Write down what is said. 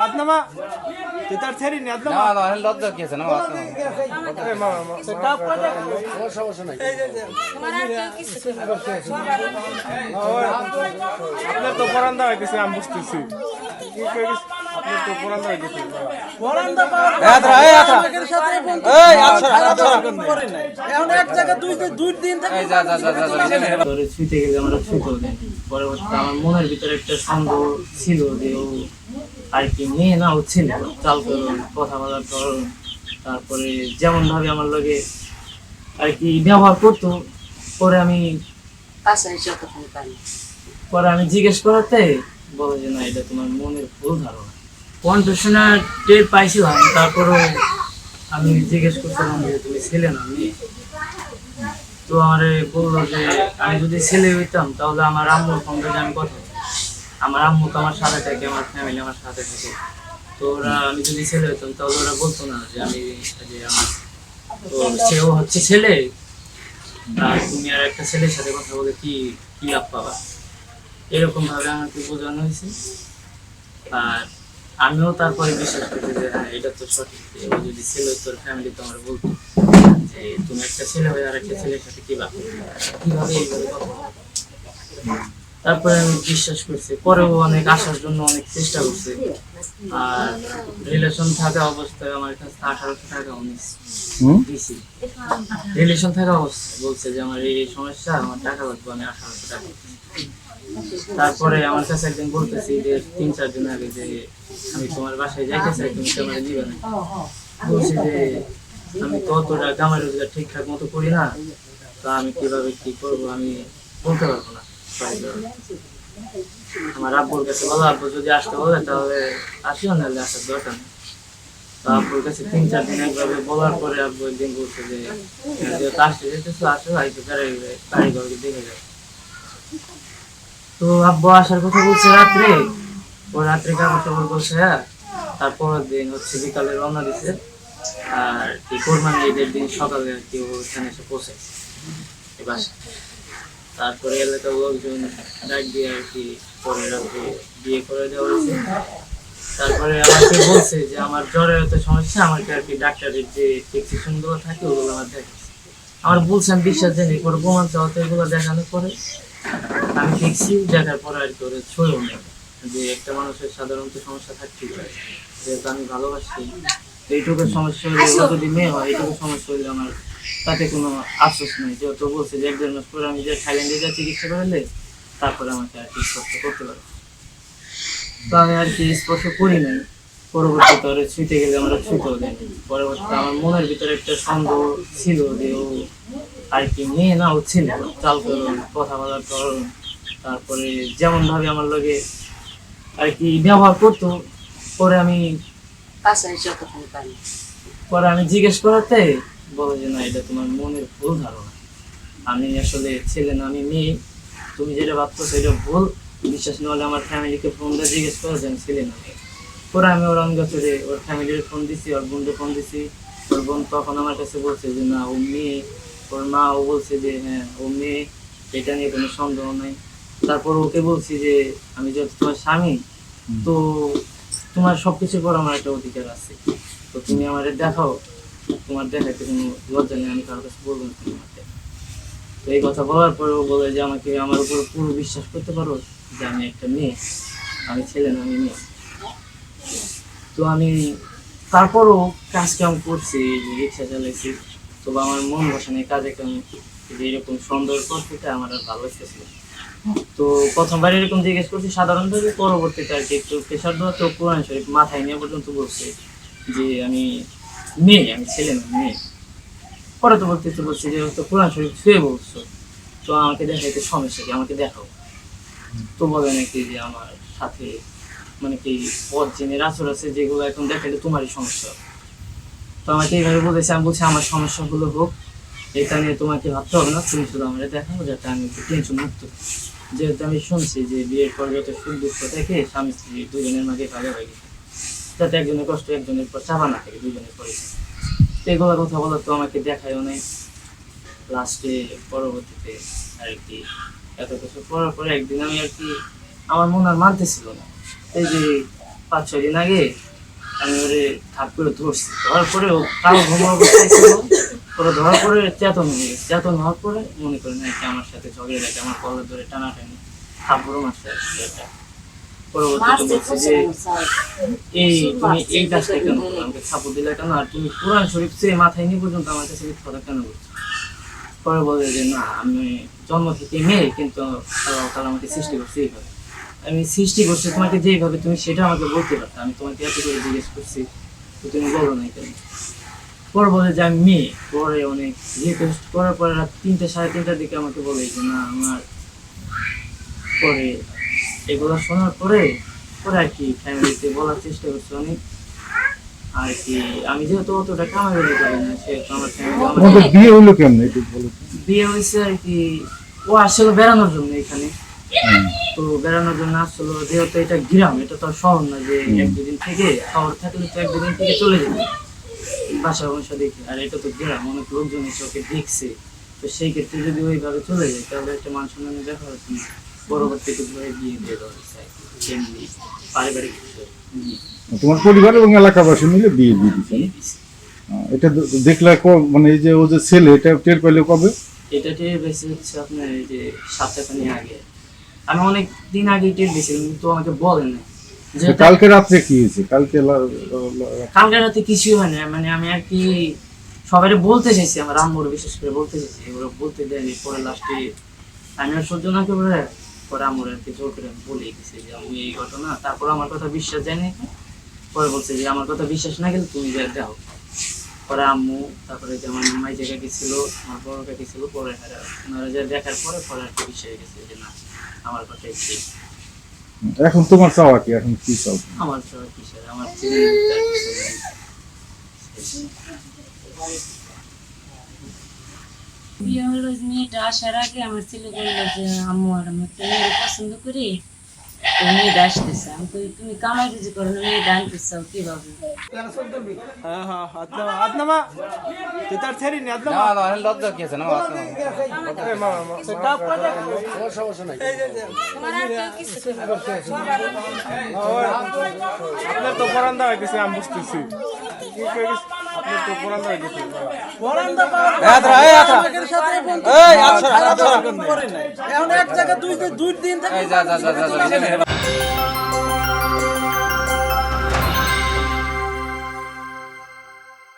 adnama tetar seri ni adnama না না লজ্জা কি আছে না সমস্যা নাই আপনার তো পরান্দা হইতেছে আমি বুঝতেছি আপনার তো পরান্দা হইতেছে পরান্দা এখন এক জায়গা দুই দিন থেকে ছুঁতে গেলে আমরা ছুঁতেও দেয় পরবর্তীতে আমার মনের ভিতরে একটা সন্দেহ ছিল যে ও আর কি মেয়ে না ও ছেলে চাল করুন কথা বলার ধরুন তারপরে যেমন ভাবে আমার লগে আর কি ব্যবহার করতো পরে আমি জিজ্ঞেস করাতে বলে যে না এটা তোমার মনের ভুল ধারণা কন্ট্রোশনা টের পাইছিলাম তারপরও আমি জিজ্ঞেস করছিলাম যে তুমি ছেলে না মেয়ে তো আমার বললো যে আমি যদি ছেলে হইতাম তাহলে আমার আম্মুর সঙ্গে আমি কথা আমার আম্মু তো আমার সাথে থাকে আমার ফ্যামিলি আমার সাথে থাকে তো ওরা আমি যদি ছেলে হইতাম তাহলে ওরা বলতো না যে আমি যে আমার তো সেও হচ্ছে ছেলে আর তুমি আর একটা ছেলের সাথে কথা বলে কি লাভ পাবা এরকম ভাবে আমাকে বোঝানো হয়েছে আর আমিও তারপরে বিশ্বাস করছি যে হ্যাঁ এটা তো সঠিক এবার যদি ছেলে তোর ফ্যামিলি তো আমার বলতো যে তুমি একটা ছেলে হয়ে আর একটা ছেলের সাথে কিভাবে এইভাবে কথা তারপরে আমি বিশ্বাস করছি পরেও অনেক আসার জন্য অনেক চেষ্টা করছি আর রিলেশন থাকা অবস্থায় আমার কাছে 1800 টাকা দিছি রিলেশন থাকা অবস্থায় বলছে যে আমার এই সমস্যা আমার টাকা লাগবে আমি 1800 টাকা তারপরে আমার কাছে একদিন বলতেছি যে 3-4 দিন আগে যে আমি তোমার বাসায় যাইতে চাই তুমি তো আমার দিবে না বলছি যে আমি তো অতটা কামাই রোজগার ঠিকঠাক মতো করি না তো আমি কিভাবে কি করবো আমি বলতে পারবো না আমার আব্বুর কাছে বলো আব্বু যদি আসতে বলে তাহলে আসিও নাহলে আসার দরকার নেই তো আব্বুর কাছে 3-4 দিন একভাবে বলার পরে আব্বু একদিন বলছে যে যেহেতু আসতে যেতেছো আসো আইতে কারিগরকে দেখে যাও তো আব্বু আসার কথা বলছে রাত্রে ও রাত্রে কাগজ বলছে তারপর দিন হচ্ছে বিকালে রওনা দিছে আর কি কোরবানি ঈদের দিন সকালে আর কি ওখানে এসে পৌঁছে তারপরে এলাকার লোকজন ডাক দিয়ে আর কি পরে রাত্রে বিয়ে করে দেওয়া হয়েছে তারপরে আমাকে বলছে যে আমার জ্বরের এত সমস্যা আমাকে আর কি ডাক্তারের যে প্রেসক্রিপশন গুলো থাকে ওগুলো আমার দেখাচ্ছে আমার বলছেন বিশ্বাস জানি পরে প্রমাণ চাওয়াতে এগুলো দেখানোর পরে আমি দেখছি দেখার পরে আর কি ওরা ছড়েও নেই যে একটা মানুষের সাধারণত সমস্যা থাকতেই পারে যেহেতু আমি ভালোবাসি এইটুকু সমস্যা হলে যদি মেয়ে হয় এইটুকু সমস্যা হলে আমার তাতে কোনো আফসোস নেই যেহেতু বলছে যে 1-1.5 মাস পরে আমি যে থাইল্যান্ডে যা চিকিৎসা করালে তারপরে আমাকে আর কি স্পর্শ করতে পারবো তো আমি আর কি স্পর্শ করি নাই পরবর্তীতে ওরা ছুঁতে গেলে আমরা ছুঁতেও দেয়নি পরবর্তীতে আমার মনের ভিতরে একটা সন্দেহ ছিল যে ও আর কি মেয়ে না ও ছেলে চাল করুন কথা বলার ধরুন তারপরে যেমন ভাবে আমার লগে আর কি ব্যবহার করতো পরে আমি জিজ্ঞেস করাতে বলে যে না এটা তোমার মনের ভুল ধারণা আমি আসলে ছেলে না আমি মেয়ে তুমি যেটা ভাবতেছো এটা ভুল বিশ্বাস না হলে আমার ফ্যামিলিকে ফোন দিয়ে জিজ্ঞেস করা যে আমি ছেলে না মেয়ে পরে আমি ওর অঙ্গচরে ওর ফ্যামিলির ফোন দিছি ওর বোনকে ফোন দিছি ওর বোন তখন আমার কাছে বলছে যে না ও মেয়ে ওর মা ও বলছে যে হ্যাঁ ও মেয়ে এটা নিয়ে কোনো সন্দেহ নাই তারপর ওকে বলছি যে আমি যেহেতু তোমার স্বামী তো তোমার সবকিছুর পর আমার একটা অধিকার আছে তো তুমি আমার দেখাও তোমার দেখাইতে কোনো লজ্জা নেই আমি কারোর কাছে বলবো না তোমাকে তো এই কথা বলার পরেও বলে যে আমাকে আমার উপর পুরো বিশ্বাস করতে পারো যে আমি একটা মেয়ে আমি ছেলে না আমি মেয়ে তো আমি তারপরও কাজ কাম করছি রিক্সা চালাইছি তবে আমার মন বসে নেই কাজে কাম যে এরকম সুন্দর পরিস্থিতি আমার আর ভালো লাগতেছিল তো প্রথমবার এরকম জিজ্ঞেস করছি সাধারণভাবে পরবর্তীতে আর কি একটু প্রেশার দেওয়া তো কোরআন শরীফ মাথায় নিয়ে পর্যন্ত বলছে যে আমি মেয়ে আমি ছেলে না মেয়ে পরবর্তীতে বলছি যে তো কোরআন শরীফ ছুঁয়ে বলছো তো আমাকে দেখাইতে সমস্যা কি আমাকে দেখাও তো বলে নাকি যে আমার সাথে মানে কি পথ জেনে রাসুল আছে যেগুলো এখন দেখাইলে তোমারই সমস্যা তো আমাকে এইভাবে বলেছে আমি বলছি আমার সমস্যাগুলো হোক এটা নিয়ে তোমাকে ভাবতে হবে না তুমি শুধু আমার দেখাবো যাতে আমি একটু টেনশন মুক্ত যেহেতু আমি শুনছি যে বিয়ের পর যত সুখ দুঃখ থেকে স্বামী স্ত্রী দুজনের মাঝে ভাগাভাগি যাতে একজনের কষ্ট একজনের পর চাপা না থাকে দুজনের পরে এগুলো কথা বলা তো আমাকে দেখায়ও নেই লাস্টে পরবর্তীতে আর কি এত কিছু করার পরে একদিন আমি আর কি আমার মন আর মানতেছিল না এই যে 5-6 দিন আগে আমি ওরে ধাপ করে ধরছি, ধরার পরে ও কালো ঘুমো অবস্থায় ছিল, ওরা ধরার পরে চেতন হয়ে গেছে, চেতন হওয়ার পরে মনে করে না কি আমার সাথে ঝগড়া লাগে, আমার কলার ধরে টানাটানি থাপ্পড়ও মারতে আসছে এটা। পরবর্তীতে বলছে যে এই তুমি এই কাজটা কেন করো, আমাকে থাপ্পড় দিলে কেন, আর তুমি কোরআন শরীফ চেয়ে মাথায় নিয়ে পর্যন্ত আমার কাছে মিথ্যা কথা কেন বলছো। পরে বলে যে না আমি জন্ম থেকে মেয়ে, কিন্তু আল্লাহ তাআলা আমাকে সৃষ্টি করছে এইভাবে, আমি সৃষ্টি করছি তোমাকে যেভাবে, তুমি সেটা আমাকে বলতে পারতো, আমি তোমাকে এত করে জিজ্ঞেস করছি তো তুমি বলো না কেন। পরে বলে যে আমি মেয়ে। পরে অনেক রিকোয়েস্ট করার পরে রাত 3-3:30টার দিকে আমাকে বলে যে না আমার, পরে এগুলো শোনার পরে পরে আর কি ফ্যামিলিতে বলার চেষ্টা করছে অনেক আর কি। আমি যেহেতু অতটা কামাই করি না, সেহেতু আমার তোমাদের ফ্যামিলি বিয়ে হলো কেমন একটু বলো তো? বিয়ে হয়েছে আর কি, ও আসলে বেড়ানোর জন্য এখানে, তো বেড়ানোর জন্য আসলো, যেহেতু এটা গ্রাম, এটা তো আর শহর না যে 1-2 দিন থেকে, শহর থাকলে তো 1-2 দিন থেকে চলে যেত বাসা বাসা দেখে, আর এটা তো গ্রাম, অনেক লোকজন এসে ওকে দেখছে, তো সেই ক্ষেত্রে যদি ওইভাবে চলে যায় তাহলে একটা মান সম্মানের ব্যাপার আছে না। পরবর্তীতে ধরে বিয়ে দিয়ে দেওয়া হয়েছে আর কি, এমনি পারিবারিক বিষয় নিয়ে তোমার পরিবার এবং এলাকাবাসী মিলে বিয়ে দিয়ে দিচ্ছে বিয়ে না? দিছে। এটা দেখলে মানে এই যে ও যে ছেলে, এটা টের পেলে কবে? এটা টের বেশি হচ্ছে আপনার এই যে সপ্তাহখানি আগে, আমি অনেক দিন আগে টের দিয়েছিলাম কিন্তু আমাকে বলে না যে কালকে রাত্রে কি হয়েছে? কালকে কালকে রাতে কিছুই হয় না, মানে আমি আর কি সবাই বলতে চাইছি, আমার আম্মুর বিশেষ করে বলতে চাইছি, ওরা বলতে দেয়নি। পরে লাস্টে আমি আর সহ্য না করে পরে আম্মুর আর কি জোর করে আমি বলে গেছি যে আমি এই ঘটনা, তারপর আমার কথা বিশ্বাস জানি। পরে বলছে যে আমার কথা বিশ্বাস না গেলে তুমি যা দেখো। পরে আম্মু, তারপরে যে আমার মামাই যে কাকি ছিল, আমার বড় কাকি ছিল, পরে ওনারা যা দেখার পরে পরে আর কি বিশ্বাস গেছে যে না আমার কথাই ঠিক। এখন তোমার চাওয়া কি? এখন কি চাও? আমার সবাই কিসের, আমার ছেলে তার কিছু নেই। বিয়ে হলো, মেয়েটা আসার আগে আমার ছেলে বললো যে আম্মু আর আমি একটা মেয়ে পছন্দ করি, তো মেয়েটা আসতেছে। আমি কই তুমি কামাই রুজি করো না, মেয়েটা আনতে চাও কিভাবে? হ্যাঁ হ্যাঁ আদনামা আদনামা তুই তার ছেড়ি নি আদনামা এই মামা কোনো সমস্যা নাই। তোমার আর কেউ কিছু করবে আপনার তো পরান্দা হইতেছে আমি বুঝতেছি কি কই আপনার তো পরান্দা হইতেছে পরান্দা এই আচ্ছা আচ্ছা এখন এক জায়গায় দুই দিন থেকে